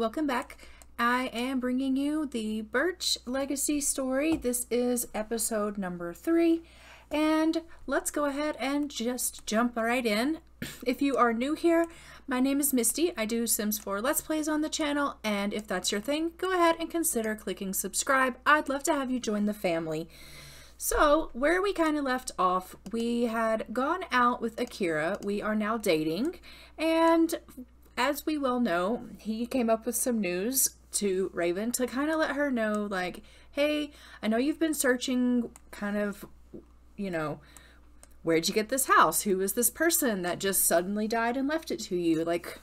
welcome back. I am bringing you the Birch Legacy story. This is episode number 3, and let's go ahead and just jump right in. If you are new here, my name is Misty. I do Sims 4 Let's Plays on the channel, and if that's your thing, go ahead and consider clicking subscribe. I'd love to have you join the family. So, where we kind of left off, we had gone out with Akira. We are now dating, and as we well know, he came up with some news to Raven to kind of let her know, like, hey, I know you've been searching kind of, you know, where'd you get this house? Who is this person that just suddenly died and left it to you? Like,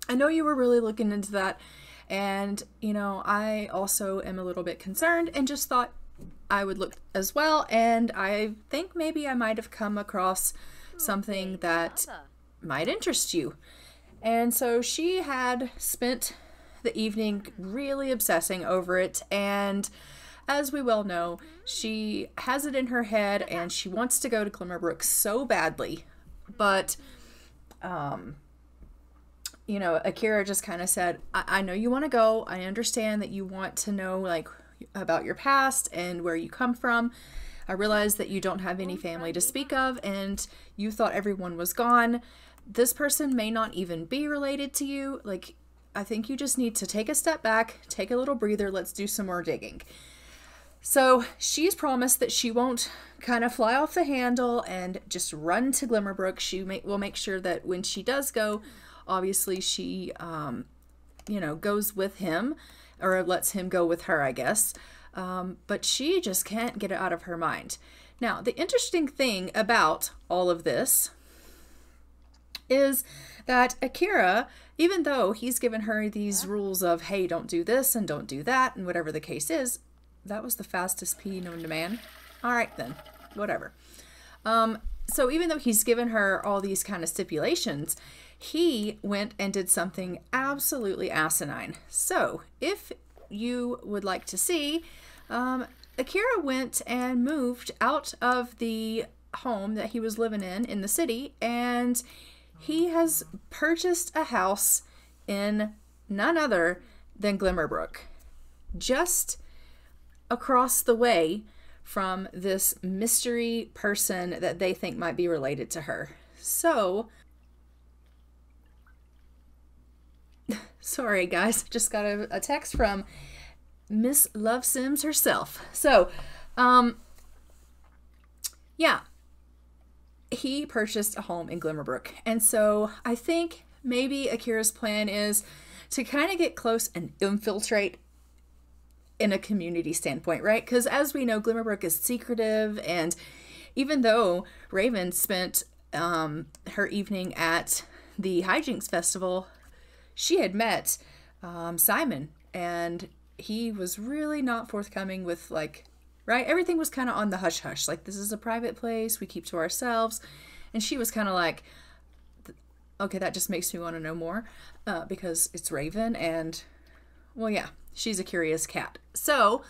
I know you were really looking into that, and, you know, I also am a little bit concerned and just thought I would look as well, and I think maybe I might have come across something that might interest you. And so she had spent the evening really obsessing over it, and as we well know, she has it in her head and she wants to go to Glimmerbrook so badly, but you know, Akira just kind of said, I know you want to go. I understand that you want to know, like, about your past and where you come from. I realize that you don't have any family to speak of and you thought everyone was gone. This person may not even be related to you. Like, I think you just need to take a step back, take a little breather. Let's do some more digging. So she's promised that she won't kind of fly off the handle and just run to Glimmerbrook. She will make sure that when she does go, obviously she, you know, goes with him, or lets him go with her, I guess. But she just can't get it out of her mind. Now, the interesting thing about all of this is that Akira, even though he's given her these rules of, hey, don't do this and don't do that, and whatever the case is, that was the fastest pee known to man. All right, then, whatever. So even though he's given her all these kind of stipulations, he went and did something absolutely asinine. So if you would like to see, Akira went and moved out of the home that he was living in the city, and he has purchased a house in none other than Glimmerbrook, just across the way from this mystery person that they think might be related to her. So, sorry guys, just got a text from Miss Love Sims herself. So, yeah, he purchased a home in Glimmerbrook. And so I think maybe Akira's plan is to kind of get close and infiltrate in a community standpoint, right? Because as we know, Glimmerbrook is secretive, and even though Raven spent her evening at the Hijinks Festival, she had met Simon, and he was really not forthcoming with, like, right? Everything was kind of on the hush-hush. Like, this is a private place. We keep to ourselves. And she was kind of like, okay, that just makes me want to know more because it's Raven. And, well, yeah, she's a curious cat. So,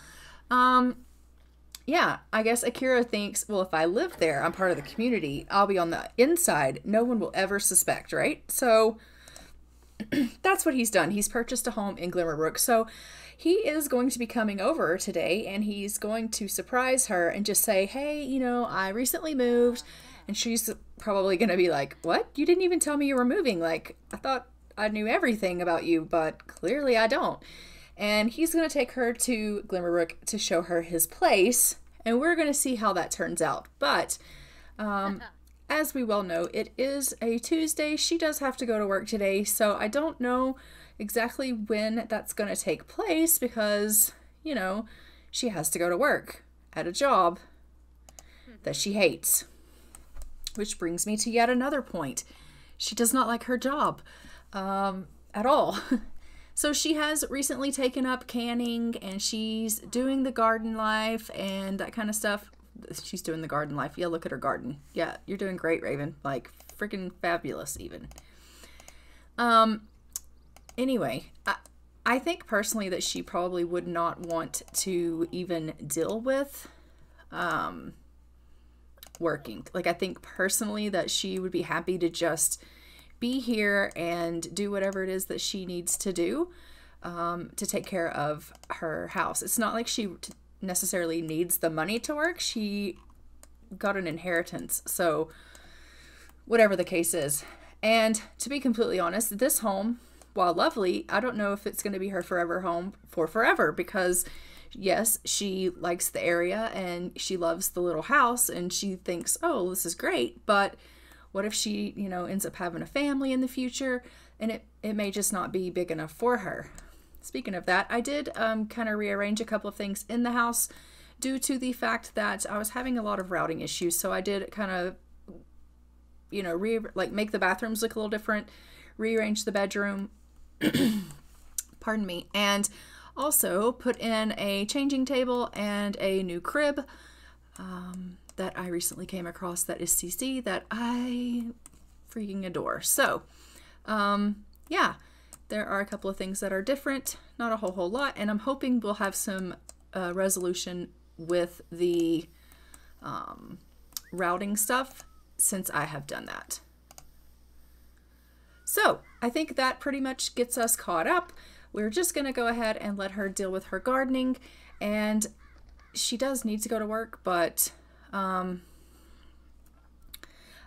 yeah, I guess Akira thinks, well, if I live there, I'm part of the community. I'll be on the inside. No one will ever suspect, right? So that's what he's done. He's purchased a home in Glimmerbrook. So he is going to be coming over today, and he's going to surprise her and just say, hey, you know, I recently moved. And she's probably going to be like, what? You didn't even tell me you were moving. Like, I thought I knew everything about you, but clearly I don't. And he's going to take her to Glimmerbrook to show her his place, and we're going to see how that turns out. But as we well know, it is a Tuesday. She does have to go to work today, so I don't know exactly when that's going to take place because, you know, she has to go to work at a job that she hates. Which brings me to yet another point. She does not like her job at all. So she has recently taken up canning, and she's doing the garden life and that kind of stuff. She's doing the garden life. Yeah, look at her garden. Yeah, you're doing great, Raven. Like, freaking fabulous, even. Anyway, I think personally that she probably would not want to even deal with working. Like, I think personally that she would be happy to just be here and do whatever it is that she needs to do. to take care of her house. It's not like she necessarily needs the money to work. She got an inheritance, so whatever the case is. And to be completely honest, this home, while lovely, I don't know if it's going to be her forever home for forever, because yes, she likes the area and she loves the little house and she thinks, oh, this is great, but what if she, you know, ends up having a family in the future and it may just not be big enough for her. Speaking of that, I did kind of rearrange a couple of things in the house due to the fact that I was having a lot of routing issues. So I did kind of, you know, make the bathrooms look a little different, rearrange the bedroom, pardon me, and also put in a changing table and a new crib that I recently came across that is CC that I freaking adore. So, yeah. There are a couple of things that are different, not a whole lot, and I'm hoping we'll have some resolution with the routing stuff since I have done that. So I think that pretty much gets us caught up. We're just going to go ahead and let her deal with her gardening, and she does need to go to work, but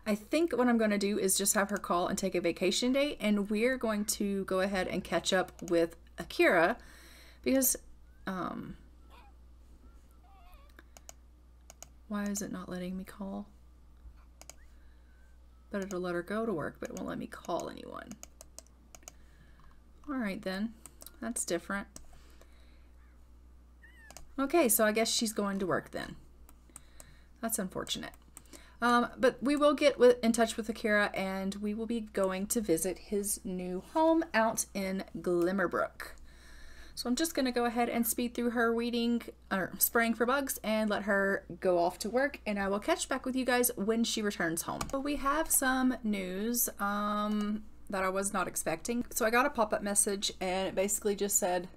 I think what I'm going to do is just have her call and take a vacation day, and we're going to go ahead and catch up with Akira because why is it not letting me call? But it'll let her go to work, but it won't let me call anyone. All right then, that's different. Okay, so I guess she's going to work then. That's unfortunate. But we will get in touch with Akira, and we will be going to visit his new home out in Glimmerbrook. So I'm just going to go ahead and speed through her weeding or spraying for bugs and let her go off to work, and I will catch back with you guys when she returns home. So we have some news that I was not expecting. So I got a pop-up message, and it basically just said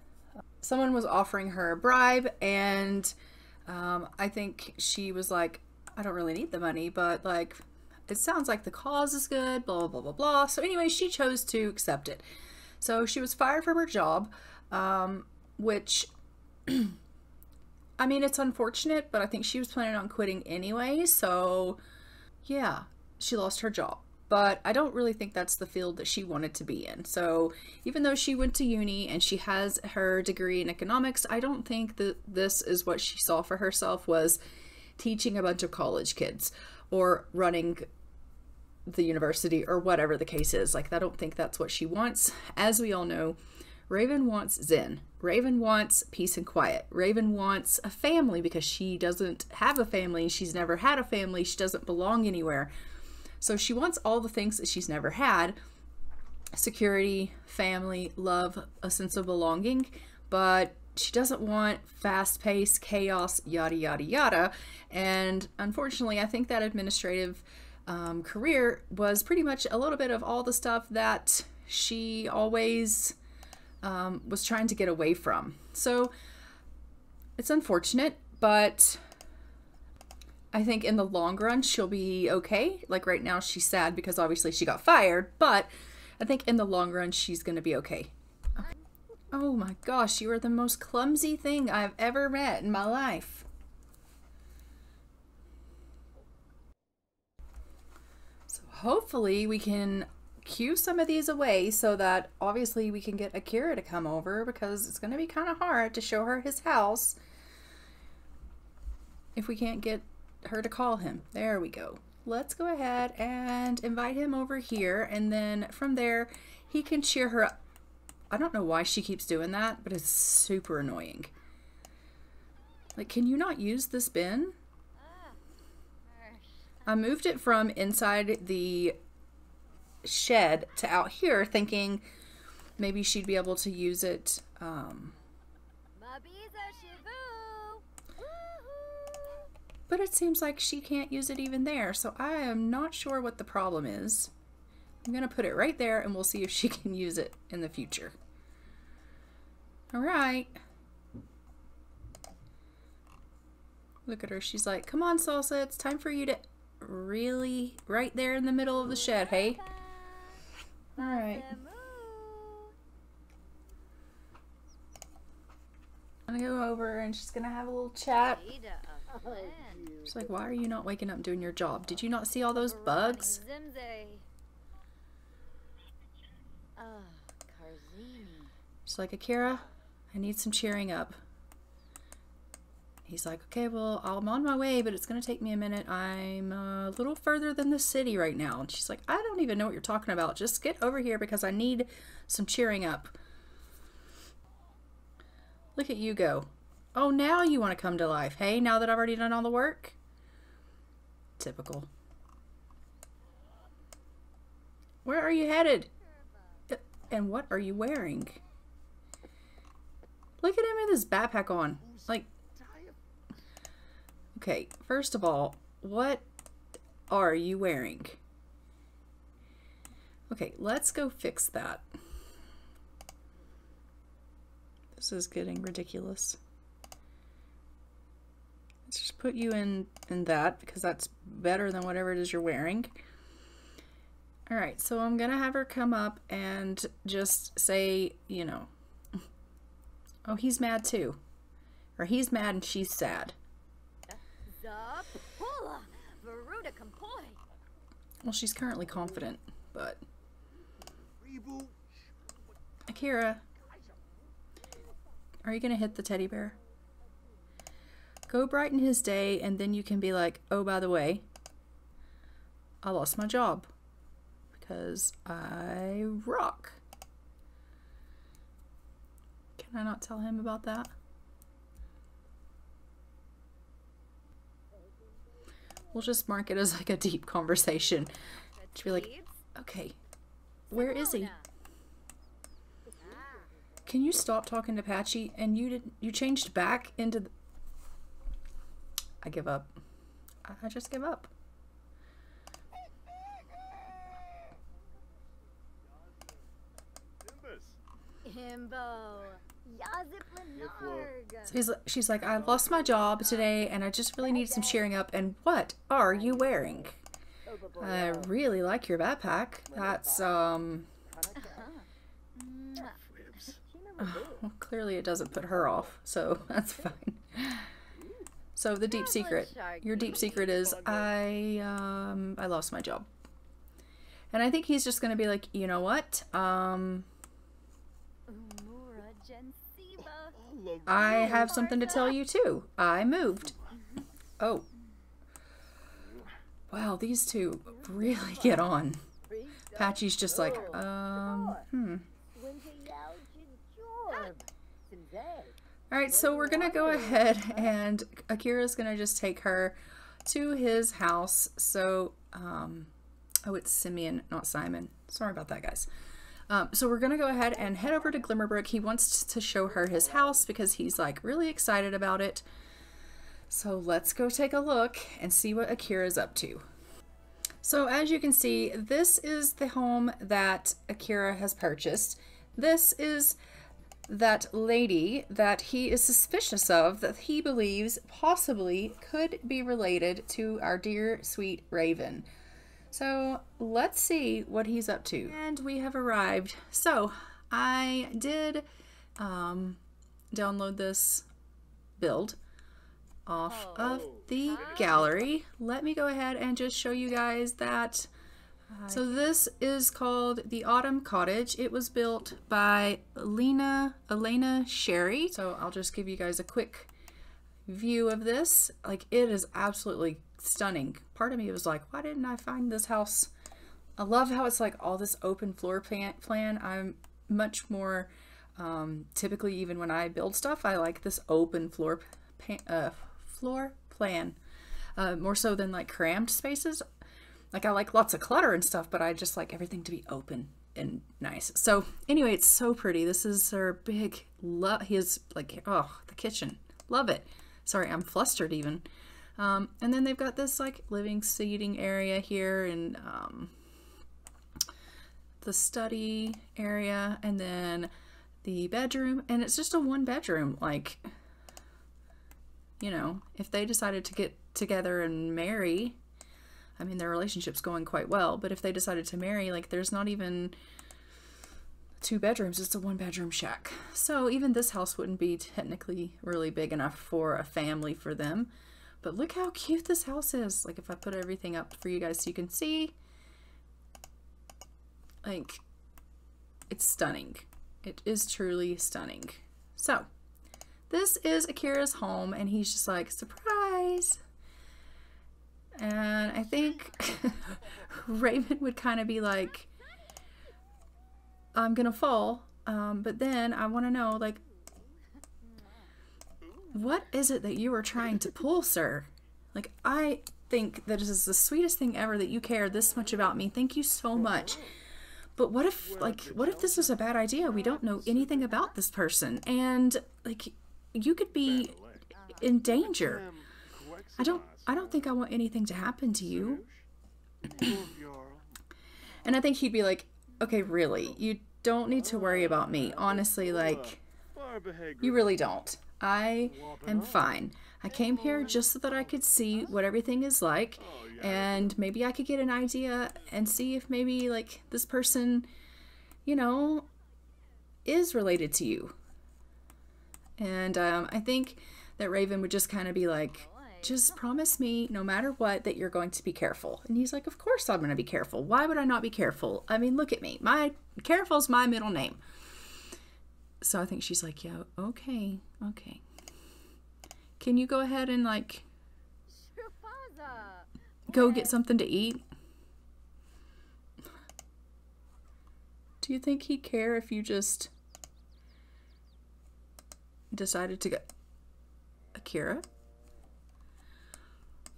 someone was offering her a bribe, and I think she was like, I don't really need the money, but like, it sounds like the cause is good, blah, blah, blah, blah. So anyway, she chose to accept it. So she was fired from her job, which, I mean, it's unfortunate, but I think she was planning on quitting anyway. So yeah, she lost her job, but I don't really think that's the field that she wanted to be in. So even though she went to uni and she has her degree in economics, I don't think that this is what she saw for herself, was teaching a bunch of college kids or running the university or whatever the case is. Like, I don't think that's what she wants. As we all know, Raven wants zen. Raven wants peace and quiet. Raven wants a family because she doesn't have a family. She's never had a family. She doesn't belong anywhere. So she wants all the things that she's never had: security, family, love, a sense of belonging, but she doesn't want fast-paced chaos, yada, yada, yada. And unfortunately, I think that administrative career was pretty much a little bit of all the stuff that she always was trying to get away from. So it's unfortunate, but I think in the long run, she'll be okay. Like right now, she's sad because obviously she got fired, but I think in the long run, she's going to be okay. Oh my gosh, you are the most clumsy thing I've ever met in my life. So hopefully we can cue some of these away so that obviously we can get Akira to come over, because it's going to be kind of hard to show her his house if we can't get her to call him. There we go. Let's go ahead and invite him over here, and then from there he can cheer her up. I don't know why she keeps doing that, but it's super annoying. Like, can you not use this bin? I moved it from inside the shed to out here, thinking maybe she'd be able to use it. But it seems like she can't use it even there, so I am not sure what the problem is. I'm going to put it right there, and we'll see if she can use it in the future. All right. Look at her. She's like, come on, Salsa. It's time for you to really right there in the middle of the shed, hey? All right. gonna go over and she's gonna have a little chat. She's like, why are you not waking up and doing your job? Did you not see all those bugs? She's like, Akira, I need some cheering up. He's like, okay, well, I'm on my way, but it's going to take me a minute. I'm a little further than the city right now. And she's like, I don't even know what you're talking about. Just get over here because I need some cheering up. Look at you go. Oh, now you want to come to life. Hey, now that I've already done all the work? Typical. Where are you headed? And what are you wearing? Look at him with his backpack on. Like, okay, first of all, what are you wearing? Okay, let's go fix that. This is getting ridiculous. Let's just put you in that because that's better than whatever it is you're wearing. All right, so I'm gonna have her come up and just say, you know, oh, he's mad too. Or he's mad and she's sad. Well, she's currently confident, but... Akira, are you gonna hit the teddy bear? Go brighten his day, and then you can be like, oh, by the way, I lost my job. Because I rock. Can I not tell him about that? We'll just mark it as like a deep conversation. She'll be like, okay, where is he? Can you stop talking to Patchy? And you changed back into the... I give up. I just give up. So she's like, I lost my job today and I just really need some cheering up. And what are you wearing? I really like your backpack. That's, well, clearly it doesn't put her off, so that's fine. So the deep secret, your deep secret is I lost my job. And I think he's just going to be like, you know what? I have something to tell you too. I moved. Oh. Wow, these two really get on. Patchy's just like, Alright, so we're gonna go ahead and Akira's gonna just take her to his house. So, oh, it's Simeon, not Simon. Sorry about that, guys. So we're gonna go ahead and head over to Glimmerbrook. He wants to show her his house because he's like really excited about it. So let's go take a look and see what Akira's up to. So as you can see, this is the home that Akira has purchased. This is that lady that he is suspicious of, that he believes possibly could be related to our dear sweet Raven. So let's see what he's up to. And we have arrived. So I did download this build off of the gallery. Let me go ahead and just show you guys that. So this is called the Autumn Cottage. It was built by Elena Sherry. So I'll just give you guys a quick view of this. Like, it is absolutely stunning. Part of me was like, why didn't I find this house? I love how it's like all this open floor plan. I'm much more typically, even when I build stuff, I like this open floor plan more so than like crammed spaces. Like, I like lots of clutter and stuff, but I just like everything to be open and nice. So anyway, it's so pretty. This is her big he is like, oh, the kitchen, love it. Sorry, I'm flustered even. And then they've got this like living seating area here, and the study area, and then the bedroom. And it's just a one bedroom. Like, you know, if they decided to get together and marry, I mean, their relationship's going quite well, but if they decided to marry, like, there's not even 2 bedrooms. It's a 1-bedroom shack. So even this house wouldn't be technically really big enough for a family for them. But look how cute this house is. Like if I put everything up for you guys so you can see. Like, it's stunning. It is truly stunning. So, this is Akira's home, and he's just like, surprise! And I think Raven would kind of be like, I'm gonna fall, but then I want to know, like, what is it that you are trying to pull, sir? Like, I think that this is the sweetest thing ever that you care this much about me. Thank you so much. But what if, like, what if this is a bad idea? We don't know anything about this person, and, like, you could be in danger. I don't think I want anything to happen to you. And I think he'd be like, okay, really, you don't need to worry about me. Honestly, like, you really don't. I am fine. I came here just so that I could see what everything is like, and maybe I could get an idea and see if maybe, like, this person, you know, is related to you. And I think that Raven would just kind of be like, just promise me, no matter what, that you're going to be careful. And he's like, of course I'm going to be careful. Why would I not be careful? I mean, look at me. Careful's my middle name. So I think she's like, yeah, okay. Can you go ahead and, like, go get something to eat? Do you think he'd care if you just decided to go? Akira?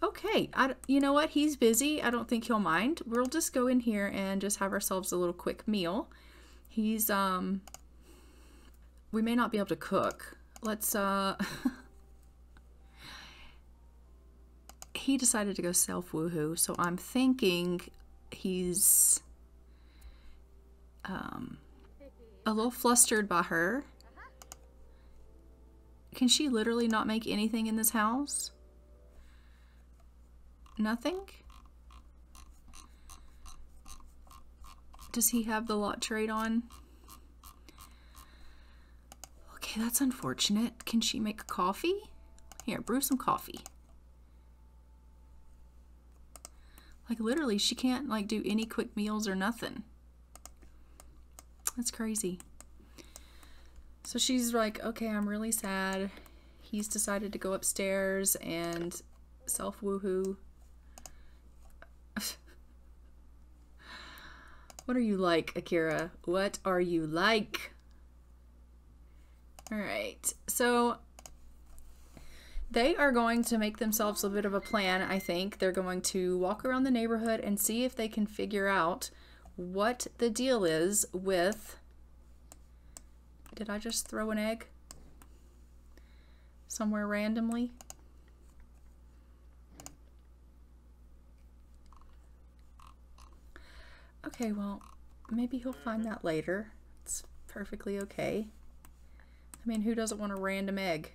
Okay, you know what? He's busy. I don't think he'll mind. We'll just go in here and just have ourselves a little quick meal. He's, we may not be able to cook. Let's, he decided to go self-woohoo, so I'm thinking he's, a little flustered by her. Can she literally not make anything in this house? Nothing? Does he have the lot trade on? Okay, that's unfortunate. Can she make coffee? Here, brew some coffee. Like, literally, she can't, like, do any quick meals or nothing. That's crazy. So she's like, okay, I'm really sad. He's decided to go upstairs and self-woohoo. What are you like, Akira? What are you like? Alright, so they are going to make themselves a bit of a plan, I think. They're going to walk around the neighborhood and see if they can figure out what the deal is with... Did I just throw an egg somewhere randomly? Okay, well, maybe he'll find that later. It's perfectly okay. I mean, who doesn't want a random egg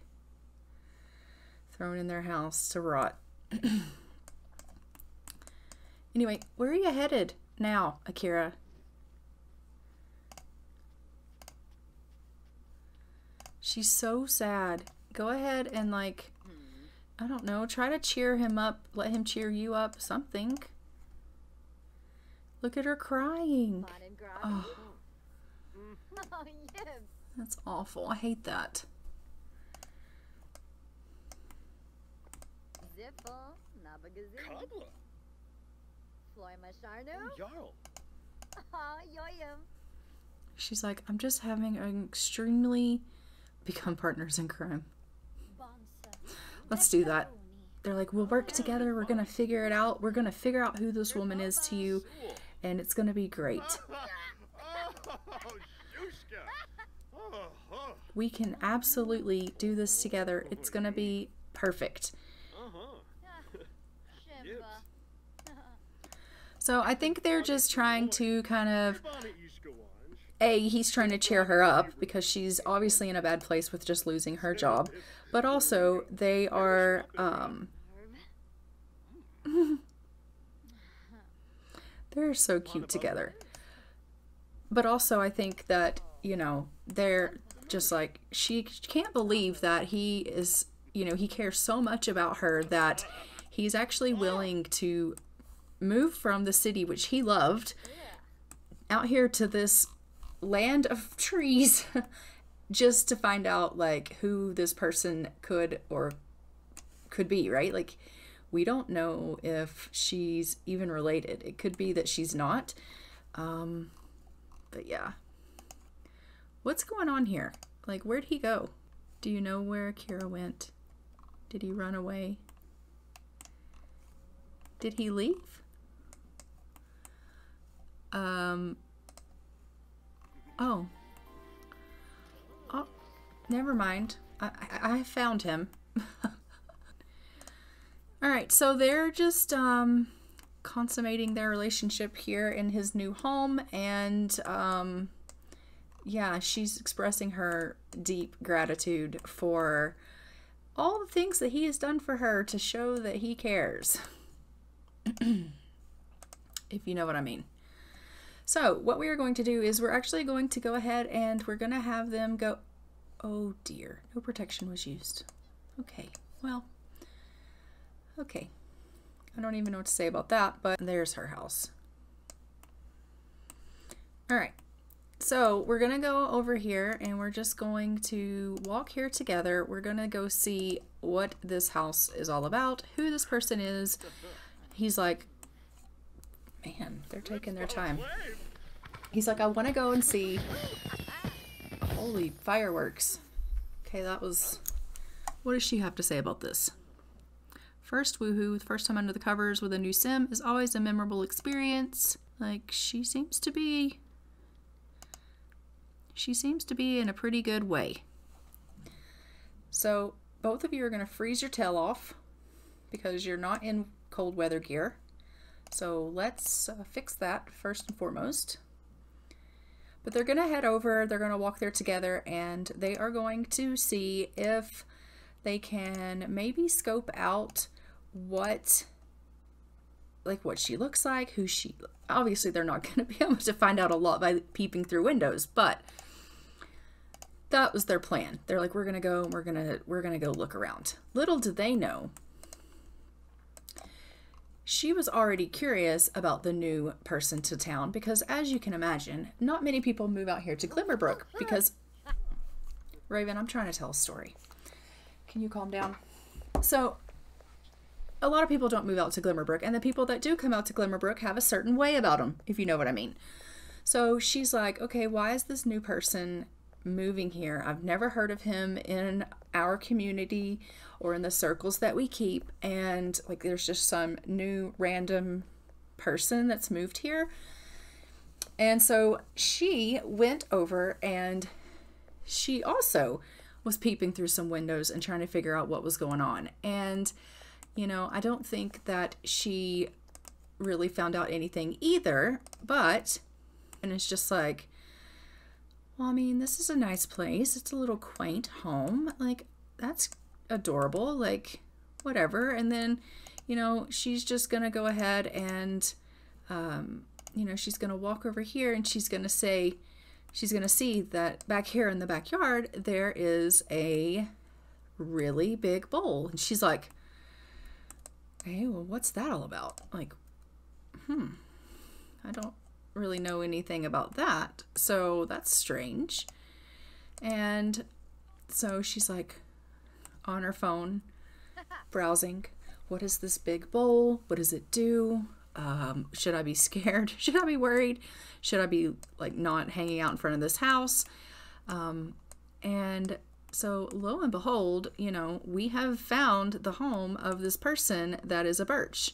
thrown in their house to rot? Anyway, where are you headed now, Akira? She's so sad. Go ahead and, like, I don't know, try to cheer him up. Let him cheer you up. Something. Look at her crying. Oh. That's awful. I hate that. She's like, I'm just having an extremely... Become partners in crime. Let's do that. They're like, we'll work together. We're going to figure it out. We're going to figure out who this woman is to you. And it's going to be great. We can absolutely do this together. It's going to be perfect. So I think they're just trying to kind of... he's trying to cheer her up because she's obviously in a bad place with just losing her job. But also, they are, they're so cute together. But also, I think that you know, they're just like, she can't believe that he is, you know, he cares so much about her that he's actually willing to move from the city, which he loved, out here to this land of trees just to find out, like, who this person could be, right? Like, we don't know if she's even related. It could be that she's not. But yeah. What's going on here? Like, where'd he go? Do you know where Akira went? Did he run away? Did he leave? Oh. Oh, never mind. I found him. All right, so they're just consummating their relationship here in his new home, and yeah, she's expressing her deep gratitude for all the things that he has done for her to show that he cares. If you know what I mean. So what we are going to do is we're actually going to go ahead and we're going to have them go. Oh dear, no protection was used. Okay, well, okay. I don't even know what to say about that, but there's her house. All right. So we're going to go over here and we're just going to walk here together. We're going to go see what this house is all about, who this person is. He's like, man, they're taking their time. He's like, I want to go and see. Holy fireworks. Okay, that was... What does she have to say about this? First, woohoo, first time under the covers with a new sim is always a memorable experience. Like, she seems to be in a pretty good way. So, both of you are going to freeze your tail off because you're not in cold weather gear. So, let's fix that first and foremost. But they're going to head over, they're going to walk there together, and they are going to see if they can maybe scope out what she looks like, who she... Obviously, they're not going to be able to find out a lot by peeping through windows, but that was their plan. They're like, we're going to go, we're going to go look around. Little did they know, she was already curious about the new person to town because, as you can imagine, not many people move out here to Glimmerbrook because... Raven, I'm trying to tell a story. Can you calm down? So, a lot of people don't move out to Glimmerbrook, and the people that do come out to Glimmerbrook have a certain way about them, if you know what I mean. So she's like, okay, why is this new person moving here? I've never heard of him in our community or in the circles that we keep, and like there's just some new random person that's moved here. And so she went over and she also was peeping through some windows and trying to figure out what was going on. And, you know, I don't think that she really found out anything either, but, and it's just like, well, I mean, this is a nice place. It's a little quaint home. Like, that's adorable. Like, whatever. And then, you know, she's just going to go ahead and, you know, she's going to walk over here and she's going to say, she's going to see that back here in the backyard, there is a really big bowl. And she's like, hey, well, what's that all about? Like, I don't really know anything about that. So that's strange. And so she's like on her phone, browsing. What is this big bowl? What does it do? Should I be scared? Should I be worried? Should I be like not hanging out in front of this house? And so lo and behold, you know, we have found the home of this person that is a Birch.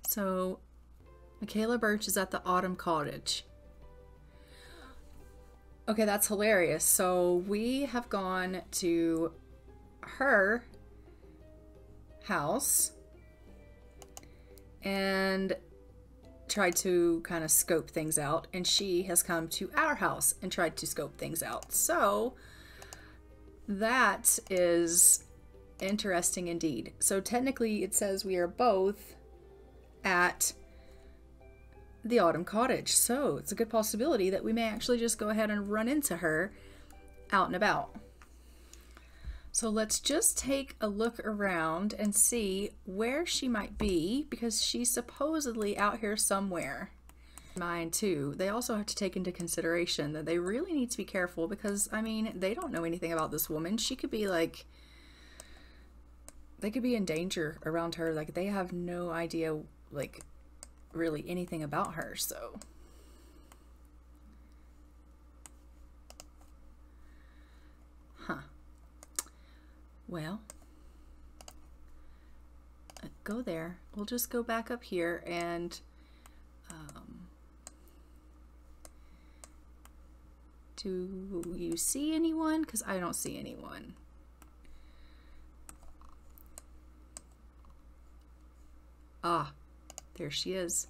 So Michaela Birch is at the Autumn Cottage. Okay, that's hilarious. So we have gone to her house and tried to kind of scope things out, and she has come to our house and tried to scope things out. So that is interesting indeed. So technically it says we are both at the Autumn Cottage. So it's a good possibility that we may actually just go ahead and run into her out and about. So let's just take a look around and see where she might be, because she's supposedly out here somewhere. Mine too. They also have to take into consideration that they really need to be careful, because I mean, they don't know anything about this woman. She could be like, they could be in danger around her. Like, they have no idea, like, really anything about her. So well, go there. We'll just go back up here and do you see anyone? Because I don't see anyone. Ah, there she is.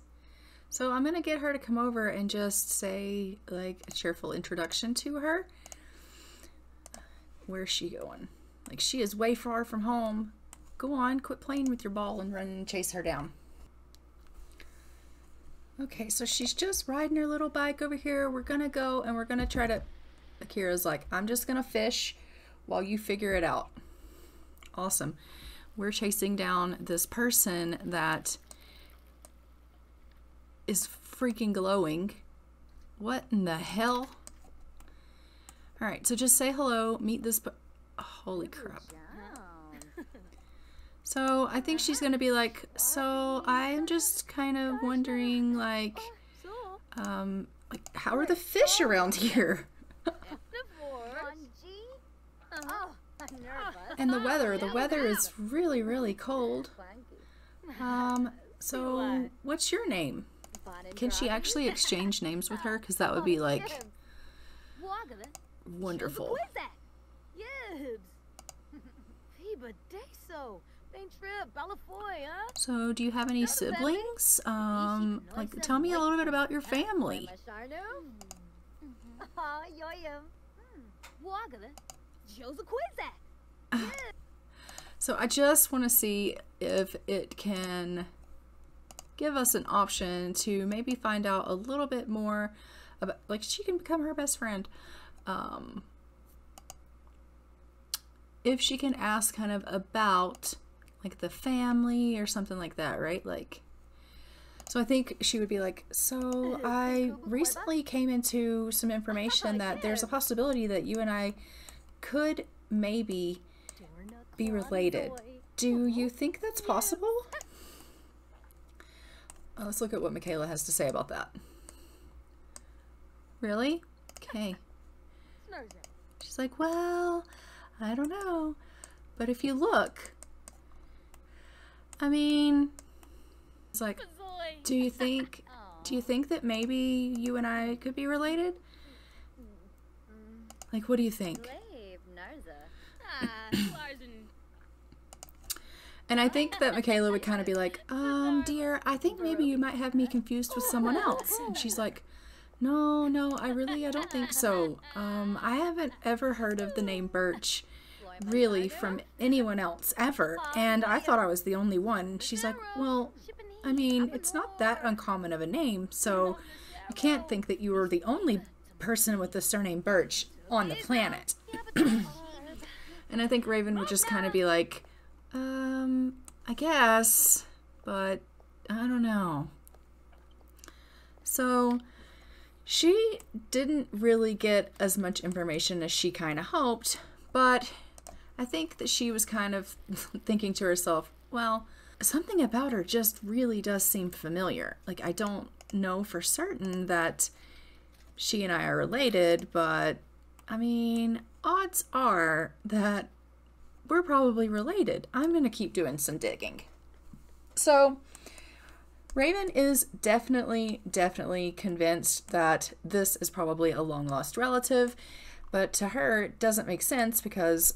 So I'm gonna get her to come over and just say like a cheerful introduction to her. Where's she going? Like, she is way far from home. Go on, quit playing with your ball and run and chase her down. Okay, so she's just riding her little bike over here. We're gonna go and we're gonna try to... Akira's like, I'm just gonna fish while you figure it out. Awesome. We're chasing down this person that is freaking glowing. What in the hell? All right, so just say hello, meet this... Holy crap. So I think she's gonna be like, so I'm just kind of wondering, like how are the fish around here? And the weather is really, really cold. So what's your name? Can she actually exchange names with her? Because that would be like wonderful. So do you have any siblings? Like, tell me a little bit about your family. So I just want to see if it can give us an option to maybe find out a little bit more about, like, she can become her best friend. If she can ask kind of about like the family or something like that, right? Like, so I think she would be like, so I recently came into some information that there's a possibility that you and I could maybe be related. Do you think that's possible? Let's look at what Michaela has to say about that. Really? Okay. She's like, well, I don't know. But if you look, I mean, it's like, do you think that maybe you and I could be related? Like, what do you think? And I think that Michaela would kind of be like, dear, I think maybe you might have me confused with someone else. And she's like, no, I don't think so. I haven't ever heard of the name Birch really from anyone else ever, and I thought I was the only one. She's like, well, I mean, it's not that uncommon of a name, so you can't think that you were the only person with the surname Birch on the planet. And I think Raven would just kind of be like, I guess, but I don't know. So she didn't really get as much information as she kind of hoped, but I think that she was kind of thinking to herself, well, something about her just really does seem familiar. Like, I don't know for certain that she and I are related, but I mean, odds are that we're probably related. I'm going to keep doing some digging. So Raven is definitely convinced that this is probably a long-lost relative, but to her, it doesn't make sense because,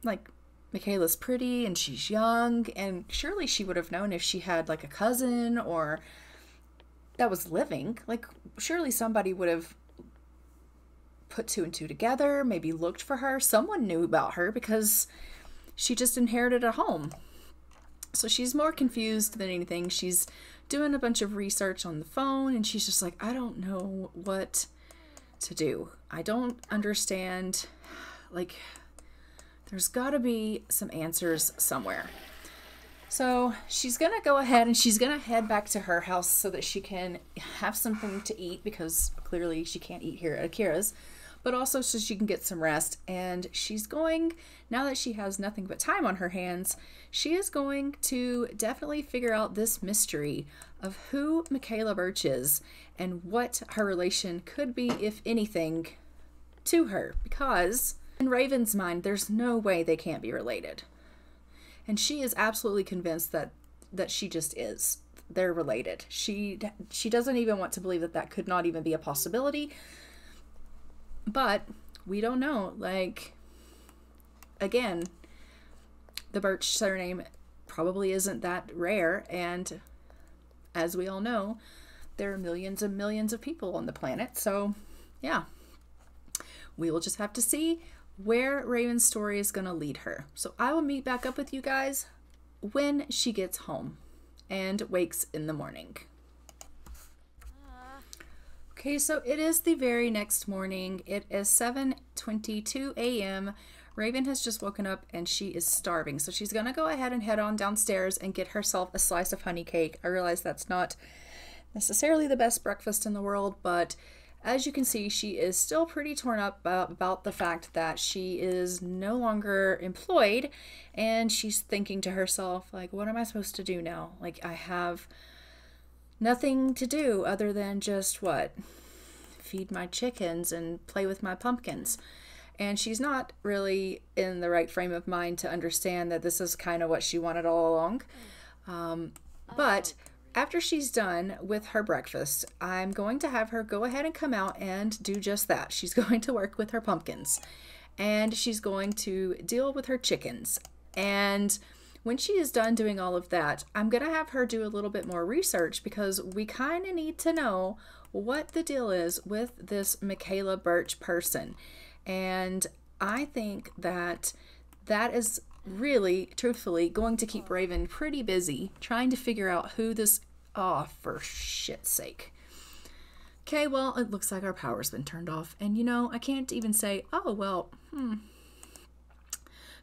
like, Michaela's pretty and she's young, and surely she would have known if she had, like, a cousin or that was living. Like, surely somebody would have put two and two together, maybe looked for her. Someone knew about her because she just inherited a home. So she's more confused than anything. She's doing a bunch of research on the phone, and she's just like, I don't know what to do. I don't understand. Like, there's got to be some answers somewhere. So she's going to go ahead and she's going to head back to her house so that she can have something to eat, because clearly she can't eat here at Akira's, but also so she can get some rest. And she's going, now that she has nothing but time on her hands, she is going to definitely figure out this mystery of who Michaela Birch is and what her relation could be, if anything, to her. Because in Raven's mind, there's no way they can't be related. And she is absolutely convinced that she just is. They're related. She doesn't even want to believe that that could not even be a possibility. But we don't know. Like, again, the Birch surname probably isn't that rare. And as we all know, there are millions and millions of people on the planet. So, yeah. We will just have to see where Raven's story is going to lead her. So I will meet back up with you guys when she gets home and wakes in the morning. Okay, so it is the very next morning. It is 7:22 a.m. Raven has just woken up and she is starving. So she's going to go ahead and head on downstairs and get herself a slice of honey cake. I realize that's not necessarily the best breakfast in the world, but as you can see, she is still pretty torn up about the fact that she is no longer employed, and she's thinking to herself, like, what am I supposed to do now? Like, I have nothing to do other than just, what? Feed my chickens and play with my pumpkins. And she's not really in the right frame of mind to understand that this is kind of what she wanted all along. But after she's done with her breakfast, I'm going to have her go ahead and come out and do just that. She's going to work with her pumpkins, and she's going to deal with her chickens. And when she is done doing all of that, I'm going to have her do a little bit more research, because we kind of need to know what the deal is with this Michaela Birch person. And I think that that is really, truthfully, going to keep Raven pretty busy trying to figure out who this, oh, for shit's sake. Okay, well, it looks like our power's been turned off. And, you know, I can't even say, oh, well,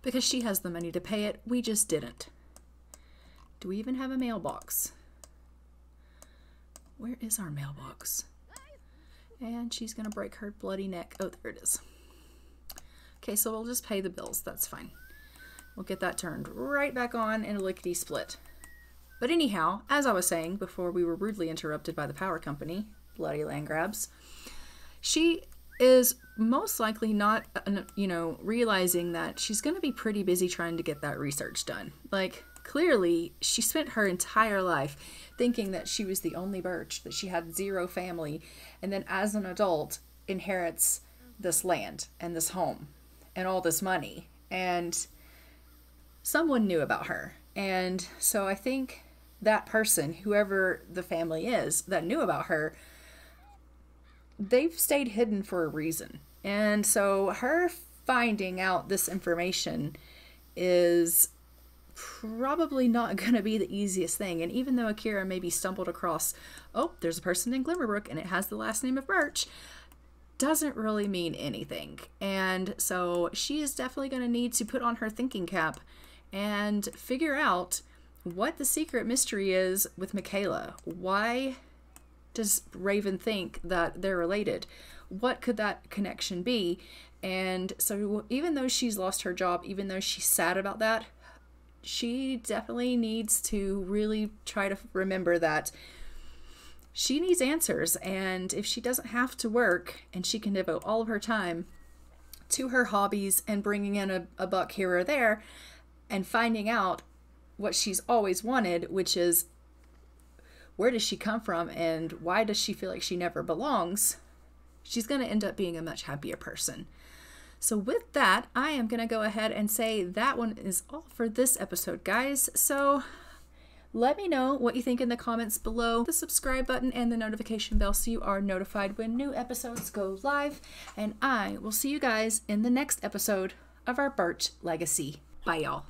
because she has the money to pay it. We just didn't. Do we even have a mailbox? Where is our mailbox? And she's going to break her bloody neck. Oh, there it is. Okay, so we'll just pay the bills. That's fine. We'll get that turned right back on in a lickety-split. But anyhow, as I was saying before we were rudely interrupted by the power company, bloody land grabs, she is most likely not, realizing that she's going to be pretty busy trying to get that research done. Like, clearly, she spent her entire life thinking that she was the only Birch, that she had zero family, and then as an adult inherits this land and this home and all this money. And someone knew about her. And so I think that person, whoever the family is that knew about her, they've stayed hidden for a reason. And so her finding out this information is probably not going to be the easiest thing. And even though Akira maybe stumbled across, oh, there's a person in Glimmerbrook and it has the last name of Birch, doesn't really mean anything. And so she is definitely going to need to put on her thinking cap and figure out what the secret mystery is with Michaela. Why does Raven think that they're related? What could that connection be? And so even though she's lost her job, even though she's sad about that, she definitely needs to really try to remember that she needs answers. And if she doesn't have to work and she can devote all of her time to her hobbies and bringing in a buck here or there and finding out what she's always wanted, which is where does she come from and why does she feel like she never belongs, she's going to end up being a much happier person. So with that, I am going to go ahead and say that one is all for this episode, guys. So let me know what you think in the comments below, the subscribe button and the notification bell so you are notified when new episodes go live. And I will see you guys in the next episode of our Birch Legacy. Bye, y'all.